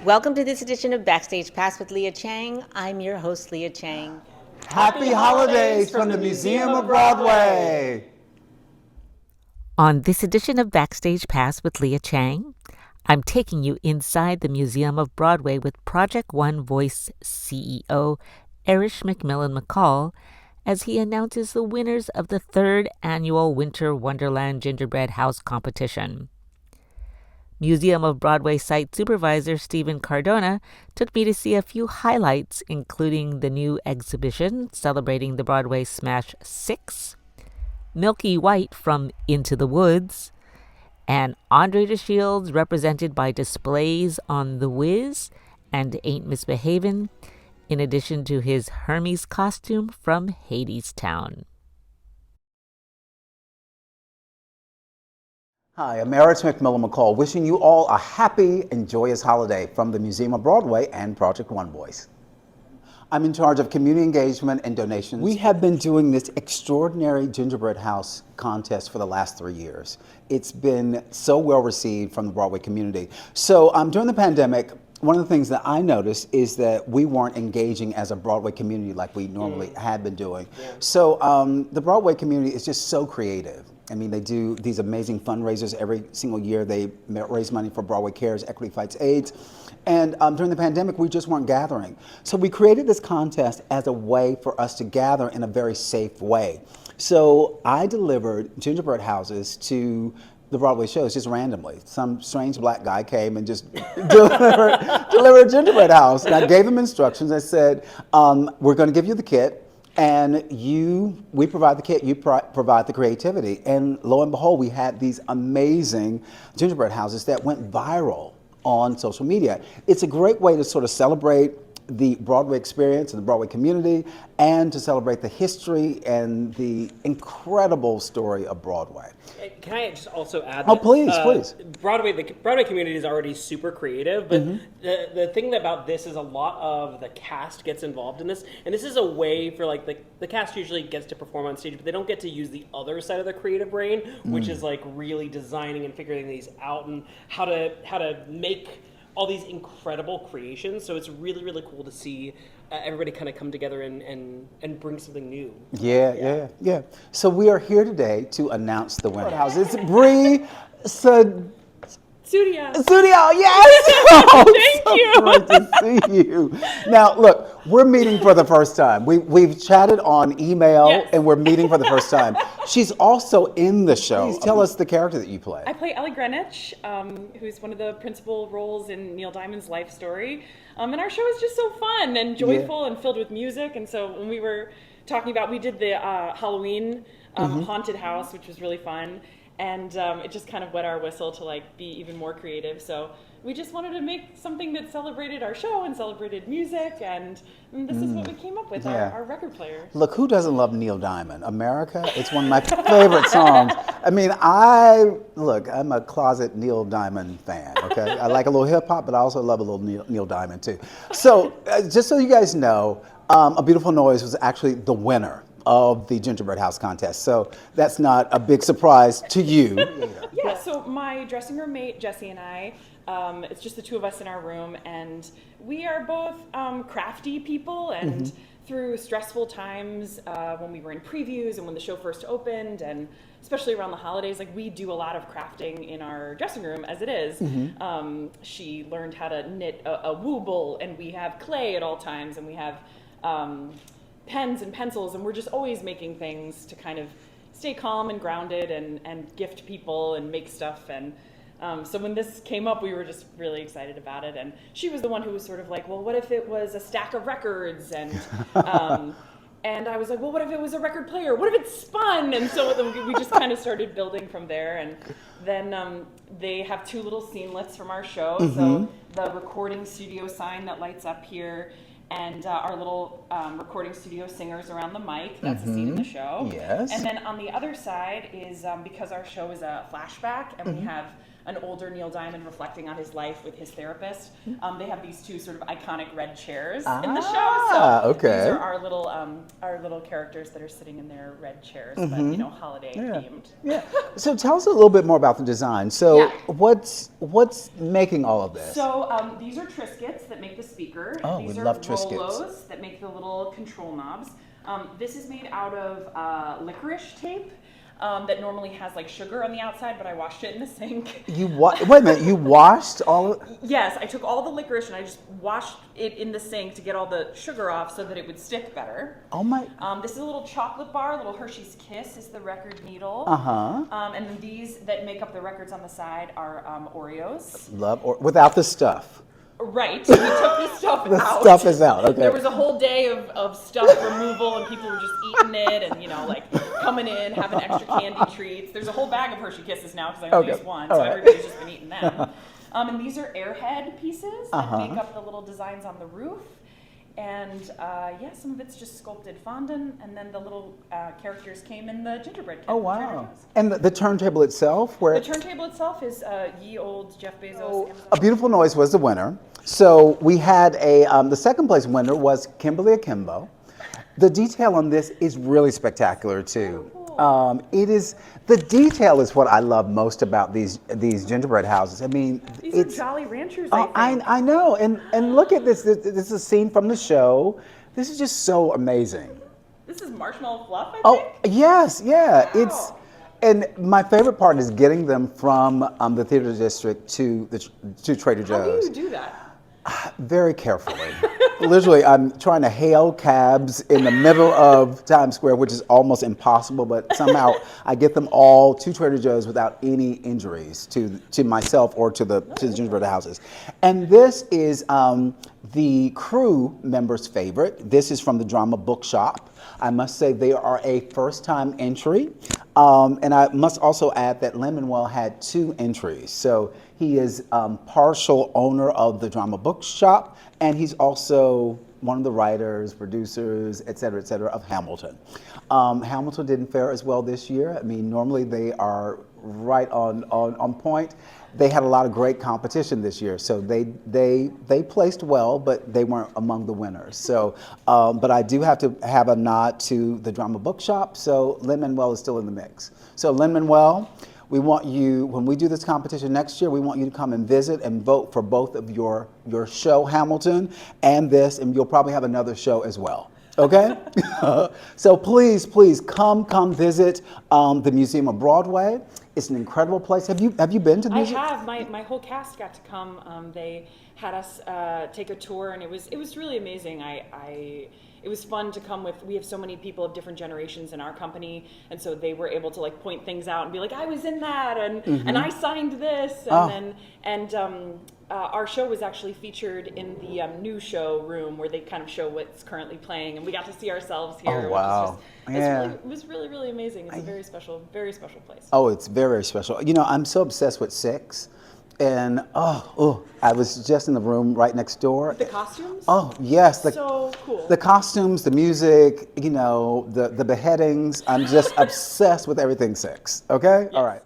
Welcome to this edition of Backstage Pass with Lia Chang. I'm your host, Lia Chang. Happy holidays from the Museum of Broadway! On this edition of Backstage Pass with Lia Chang, I'm taking you inside the Museum of Broadway with Project1Voice CEO Erich McMillan-McCall as he announces the winners of the third annual Winter Wonderland Gingerbread House competition. Museum of Broadway site supervisor Stephen Cardona took me to see a few highlights, including the new exhibition celebrating the Broadway Smash SIX, Milky White from Into the Woods, and André De Shields represented by displays on The Wiz and Ain't Misbehavin, in addition to his Hermes Costume from Hadestown. Hi, I'm Erich McMillan-McCall, wishing you all a happy and joyous holiday from the Museum of Broadway and Project One Voice. I'm in charge of community engagement and donations. We have been doing this extraordinary gingerbread house contest for the last 3 years. It's been so well received from the Broadway community. So during the pandemic, one of the things that I noticed is that we weren't engaging as a Broadway community like we normally had been doing. Yeah. So the Broadway community is just so creative. I mean, they do these amazing fundraisers every single year. They raise money for Broadway Cares, Equity Fights AIDS. And during the pandemic, we just weren't gathering. So we created this contest as a way for us to gather in a very safe way. So I delivered gingerbread houses to the Broadway shows just randomly. Some strange black guy came and just delivered a gingerbread house. And I gave him instructions. I said, we're going to give you the kit. And we provide the kit, you provide the creativity. And lo and behold, we had these amazing gingerbread houses that went viral on social media. It's a great way to sort of celebrate the Broadway experience and the Broadway community, and to celebrate the history and the incredible story of Broadway. Can I just also add that, please. The Broadway community is already super creative, but the thing about this is a lot of the cast gets involved in this, and this is a way for like the cast usually gets to perform on stage, but they don't get to use the other side of the creative brain, which is like really designing and figuring these out and how to make all these incredible creations. So it's really, really cool to see everybody kind of come together and bring something new. Yeah. So we are here today to announce the winner. It's Bree Studio, yes! Thank you. Great to see you. Now, look, we're meeting for the first time. We've chatted on email, and we're meeting for the first time. She's also in the show. Please tell us the character that you play. I play Ellie Greenwich, who's one of the principal roles in Neil Diamond's life story. And our show is just so fun and joyful and filled with music. And so when we were talking about, we did the Halloween haunted house, which was really fun. And it just kind of wet our whistle to like be even more creative. So we just wanted to make something that celebrated our show and celebrated music, and this is what we came up with, our record player. Look, who doesn't love Neil Diamond? America, it's one of my favorite songs. I mean, I'm a closet Neil Diamond fan, okay? I like a little hip hop, but I also love a little Neil Diamond too. So just so you guys know, A Beautiful Noise was actually the winner of the Gingerbread House contest. So that's not a big surprise to you. Yeah, so my dressing room mate, Jesse, and I, it's just the two of us in our room, and we are both crafty people, and through stressful times when we were in previews and when the show first opened, and especially around the holidays, like we do a lot of crafting in our dressing room as it is. She learned how to knit a wooble, and we have clay at all times, and we have pens and pencils, and we're just always making things to kind of stay calm and grounded and gift people and make stuff. And so when this came up, we were just really excited about it. And she was the one who was sort of like, well, what if it was a stack of records? And and I was like, well, what if it was a record player? What if it spun? And so we just kind of started building from there. And then they have two little scenelets from our show. So the recording studio sign that lights up here, and our little recording studio singers around the mic. That's a scene in the show. Yes. And then on the other side is, because our show is a flashback, and we have an older Neil Diamond reflecting on his life with his therapist. They have these two sort of iconic red chairs in the show. So okay. These are our little characters that are sitting in their red chairs, but you know, holiday themed. Yeah. So tell us a little bit more about the design. So what's making all of this? So these are Triscuits that make the speaker. Oh, these we are love Triscuits. Rolos that make the little control knobs. This is made out of licorice tape. That normally has like sugar on the outside, but I washed it in the sink. Wait a minute, you washed all of it? Yes, I took all the licorice and I just washed it in the sink to get all the sugar off so that it would stick better. Oh my. This is a little chocolate bar, a little Hershey's Kiss is the record needle. And then these that make up the records on the side are Oreos. Without the stuff. Right, we took the stuff out. The stuff is out, okay. There was a whole day of stuff removal and people were just eating it and, you know, like coming in, having extra candy treats. There's a whole bag of Hershey Kisses now because I only used one, so everybody's just been eating them. And these are airhead pieces that make up the little designs on the roof. And some of it's just sculpted fondant, and then the little characters came in the gingerbread kit. Oh wow! And the turntable itself, the turntable itself is ye old Jeff Bezos. Amazon. A Beautiful Noise was the winner. So we had the second place winner was Kimberly Akimbo. The detail on this is really spectacular too. The detail is what I love most about these gingerbread houses. I mean, these are Jolly Ranchers. I know, and look at this. This is a scene from the show. This is just so amazing. This is marshmallow fluff, I think. Oh yes, yeah. Wow. And my favorite part is getting them from the theater district to Trader Joe's. How do you do that? Very carefully. Literally, I'm trying to hail cabs in the middle of Times Square, which is almost impossible, but somehow I get them all to Trader Joe's without any injuries to myself or to the gingerbread houses. And this is the crew members' favorite. This is from the Drama Bookshop. I must say they are a first-time entry. And I must also add that Lin-Manuel had 2 entries. So he is partial owner of the Drama Bookshop, and he's also one of the writers, producers, et cetera, of Hamilton. Hamilton didn't fare as well this year. I mean, normally they are right on point. They had a lot of great competition this year, so they placed well, but they weren't among the winners. So, but I do have to have a nod to the Drama Bookshop, so Lin-Manuel is still in the mix. So Lin-Manuel, we want you, when we do this competition next year, we want you to come and visit and vote for both of your show, Hamilton, and this, and you'll probably have another show as well. Okay? So please come visit the Museum of Broadway. It's an incredible place. Have you been to the museum? I have. My whole cast got to come. They had us take a tour, and it was really amazing. It was fun to come with. We have so many people of different generations in our company, and so they were able to like point things out and be like, "I was in that," and I signed this, and our show was actually featured in the new show room where they kind of show what's currently playing, and we got to see ourselves here. Oh wow! It was really amazing. It's a very special place. Oh, it's very special. You know, I'm so obsessed with SIX. And I was just in the room right next door. The costumes? Oh yes, so cool. The costumes, the music, you know, the beheadings. I'm just obsessed with everything SIX. Okay, yes. All right.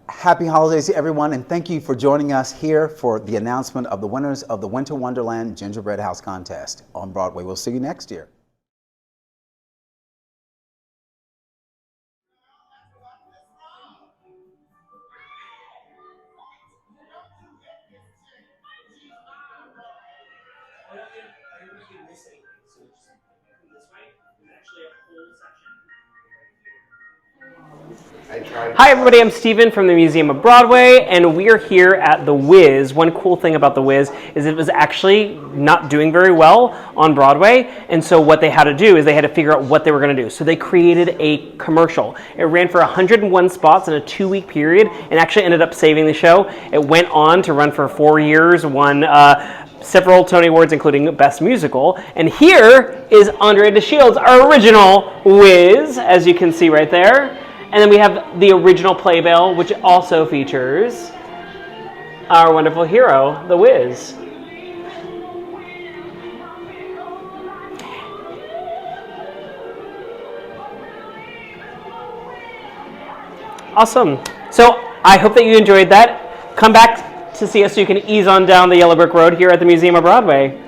Happy holidays to everyone, and thank you for joining us here for the announcement of the winners of the Winter Wonderland Gingerbread House Contest on Broadway. We'll see you next year. Hi everybody, I'm Steven from the Museum of Broadway, and we are here at The Wiz. One cool thing about The Wiz is it was actually not doing very well on Broadway, and so what they had to do is they had to figure out what they were going to do. So they created a commercial. It ran for 101 spots in a 2-week period, and actually ended up saving the show. It went on to run for 4 years, won several Tony Awards, including Best Musical. And here is André De Shields, our original Wiz, as you can see right there. And then we have the original playbill, which also features our wonderful hero, the Wiz. Awesome. So I hope that you enjoyed that. Come back to see us so you can ease on down the yellow brick road here at the Museum of Broadway.